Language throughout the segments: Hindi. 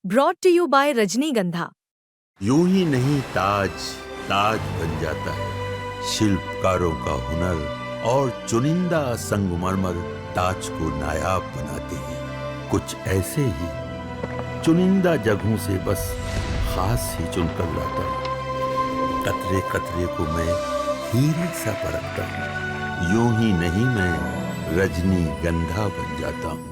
ब्रॉट टू यू बाय रजनीगंधा। यूं ही नहीं ताज ताज बन जाता है। शिल्पकारों का हुनर और चुनिंदा संगमरमर ताज को नायाब बनाते हैं। कुछ ऐसे ही चुनिंदा जगहों से बस खास ही चुनकर लाता हूँ। कतरे कतरे को मैं हीरे सा परखता हूँ। यूं ही नहीं मैं रजनीगंधा बन जाता हूँ।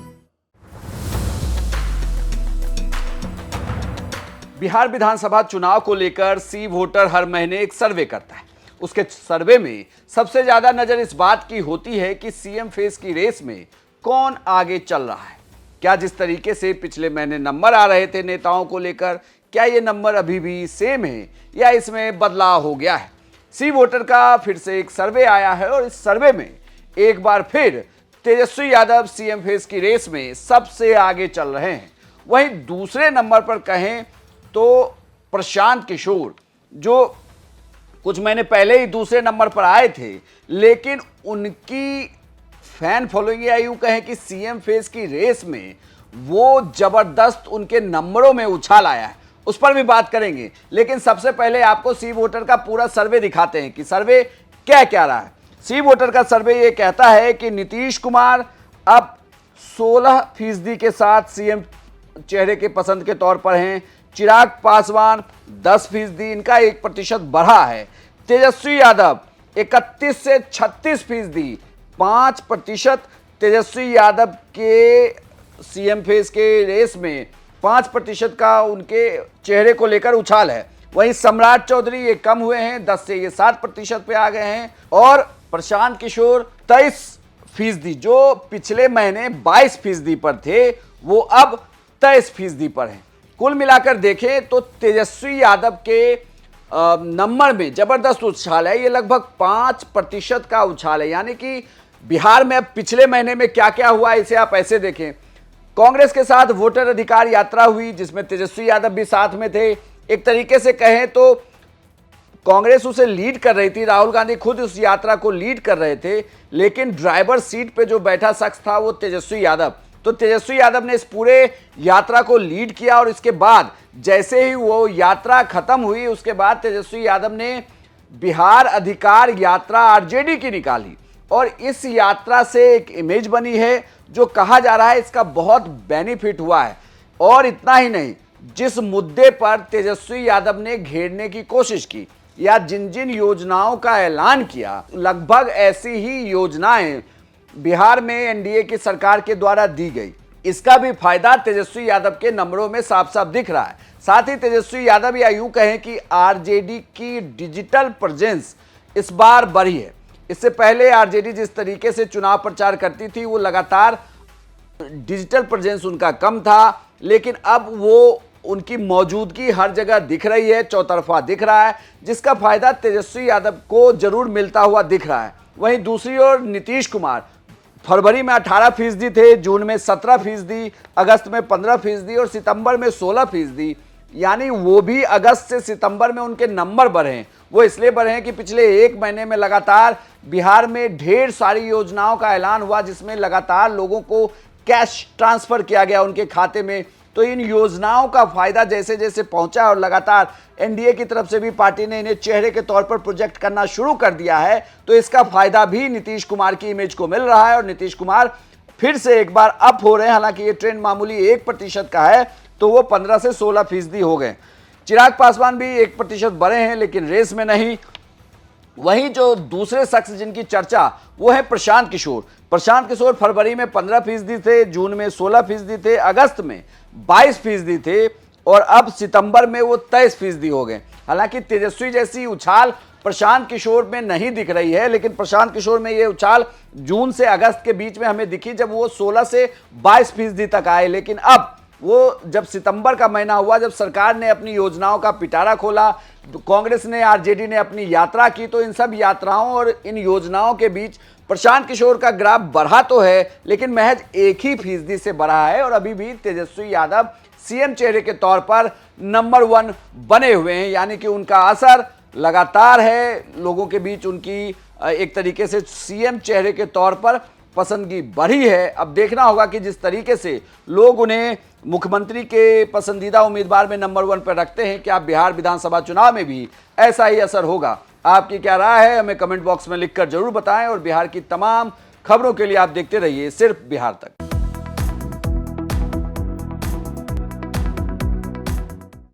बिहार विधानसभा चुनाव को लेकर सी वोटर हर महीने एक सर्वे करता है। उसके सर्वे में सबसे ज्यादा नजर इस बात की होती है कि सीएम फेस की रेस में कौन आगे चल रहा है। क्या जिस तरीके से पिछले महीने नंबर आ रहे थे नेताओं को लेकर, क्या ये नंबर अभी भी सेम है या इसमें बदलाव हो गया है। सी वोटर का फिर से एक सर्वे आया है और इस सर्वे में एक बार फिर तेजस्वी यादव सीएम फेस की रेस में सबसे आगे चल रहे हैं। वहीं दूसरे नंबर पर कहें तो प्रशांत किशोर, जो कुछ महीने पहले ही दूसरे नंबर पर आए थे, लेकिन उनकी फैन फॉलोइंग या यूं कहें कि सीएम फेस की रेस में वो जबरदस्त उनके नंबरों में उछाल आया है। उस पर भी बात करेंगे, लेकिन सबसे पहले आपको सी वोटर का पूरा सर्वे दिखाते हैं कि सर्वे क्या क्या रहा है। सी वोटर का सर्वे ये कहता है कि नीतीश कुमार अब 16% के साथ सीएम चेहरे के पसंद के तौर पर हैं। चिराग पासवान 10%, इनका 1% बढ़ा है। तेजस्वी यादव 31 से 36%, 5% तेजस्वी यादव के सीएम फेस के रेस में 5% का उनके चेहरे को लेकर उछाल है। वहीं सम्राट चौधरी ये कम हुए हैं, 10 से ये 7% पे आ गए हैं। और प्रशांत किशोर 23%, जो पिछले महीने 22% पर थे, वो अब 23% पर हैं। कुल मिलाकर देखें तो तेजस्वी यादव के नंबर में जबरदस्त उछाल है। ये लगभग 5% का उछाल है। यानी कि बिहार में अब पिछले महीने में क्या क्या हुआ इसे आप ऐसे देखें। कांग्रेस के साथ वोटर अधिकार यात्रा हुई जिसमें तेजस्वी यादव भी साथ में थे। एक तरीके से कहें तो कांग्रेस उसे लीड कर रही थी, राहुल गांधी खुद उस यात्रा को लीड कर रहे थे, लेकिन ड्राइवर सीट पे जो बैठा शख्स था वो तेजस्वी यादव। तो तेजस्वी यादव ने इस पूरे यात्रा को लीड किया और इसके बाद जैसे ही वो यात्रा खत्म हुई उसके बाद तेजस्वी यादव ने बिहार अधिकार यात्रा आरजेडी की निकाली और इस यात्रा से एक इमेज बनी है जो कहा जा रहा है इसका बहुत बेनिफिट हुआ है। और इतना ही नहीं, जिस मुद्दे पर तेजस्वी यादव ने घेरने की कोशिश की या जिन जिन योजनाओं का ऐलान किया, लगभग ऐसी ही योजनाएं बिहार में एनडीए की सरकार के द्वारा दी गई। इसका भी फायदा तेजस्वी यादव के नंबरों में साफ साफ दिख रहा है। साथ ही तेजस्वी यादव या यूं कहें कि आरजेडी की डिजिटल प्रेजेंस इस बार बढ़ी है। इससे पहले आरजेडी जिस तरीके से चुनाव प्रचार करती थी वो लगातार डिजिटल प्रेजेंस उनका कम था, लेकिन अब वो उनकी मौजूदगी हर जगह दिख रही है, चौतरफा दिख रहा है, जिसका फायदा तेजस्वी यादव को जरूर मिलता हुआ दिख रहा है। वहीं दूसरी ओर नीतीश कुमार फरवरी में 18% थे, जून में 17%, अगस्त में 15% और सितंबर में 16%। यानी वो भी अगस्त से सितंबर में उनके नंबर बढ़े हैं। वो इसलिए बढ़े हैं कि पिछले एक महीने में लगातार बिहार में ढेर सारी योजनाओं का ऐलान हुआ जिसमें लगातार लोगों को कैश ट्रांसफर किया गया उनके खाते में। तो इन योजनाओं का फायदा जैसे जैसे पहुंचा और लगातार एनडीए की तरफ से भी पार्टी ने इन्हें चेहरे के तौर पर प्रोजेक्ट करना शुरू कर दिया है, तो इसका फायदा भी नीतीश कुमार की इमेज को मिल रहा है और नीतीश कुमार फिर से एक बार अप हो रहे हैं। हालांकि ये ट्रेंड मामूली 1% का है, तो वो 15 से 16% हो गए। चिराग पासवान भी 1% बढ़े हैं, लेकिन रेस में नहीं। वहीं जो दूसरे शख्स जिनकी चर्चा वो है प्रशांत किशोर। प्रशांत किशोर फरवरी में 15% थे, जून में 16% थे, अगस्त में 22% थे और अब सितंबर में वो 23% हो गए। हालांकि तेजस्वी जैसी उछाल प्रशांत किशोर में नहीं दिख रही है, लेकिन प्रशांत किशोर में ये उछाल जून से अगस्त के बीच में हमें दिखी जब वो 16 से 22% तक आए। लेकिन अब वो जब सितंबर का महीना हुआ, जब सरकार ने अपनी योजनाओं का पिटारा खोला, कांग्रेस ने आरजेडी ने अपनी यात्रा की, तो इन सब यात्राओं और इन योजनाओं के बीच प्रशांत किशोर का ग्राफ बढ़ा तो है, लेकिन महज 1% से बढ़ा है और अभी भी तेजस्वी यादव सीएम चेहरे के तौर पर नंबर 1 बने हुए हैं। यानी कि उनका असर लगातार है लोगों के बीच, उनकी एक तरीके से सीएम चेहरे के तौर पर पसंदगी बढ़ी है। अब देखना होगा कि जिस तरीके से लोग उन्हें मुख्यमंत्री के पसंदीदा उम्मीदवार में नंबर 1 पर रखते हैं, क्या बिहार विधानसभा चुनाव में भी ऐसा ही असर होगा? आपकी क्या राय है, हमें कमेंट बॉक्स में लिखकर जरूर बताएं। और बिहार की तमाम खबरों के लिए आप देखते रहिए सिर्फ बिहार तक।